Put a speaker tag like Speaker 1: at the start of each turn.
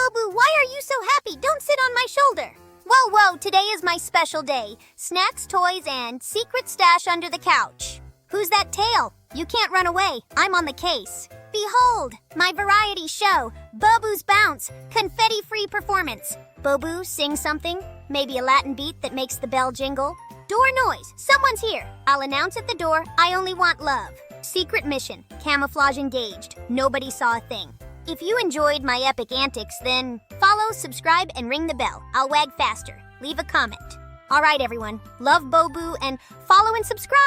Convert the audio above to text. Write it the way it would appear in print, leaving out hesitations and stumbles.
Speaker 1: Bobu, why are you so happy? Don't sit on my shoulder. Whoa, today is my special day. Snacks, toys, and secret stash under the couch. Who's that tail? You can't run away. I'm on the case. Behold, my variety show, Bobu's Bounce, confetti-free performance. Bobu, sing something. Maybe a Latin beat that makes the bell jingle. Door noise, someone's here. I'll announce at the door, I only want love. Secret mission, camouflage engaged. Nobody saw a thing. If you enjoyed my epic antics, then follow, subscribe, and ring the bell. I'll wag faster. Leave a comment. All right, everyone. Love Bobu and follow and subscribe.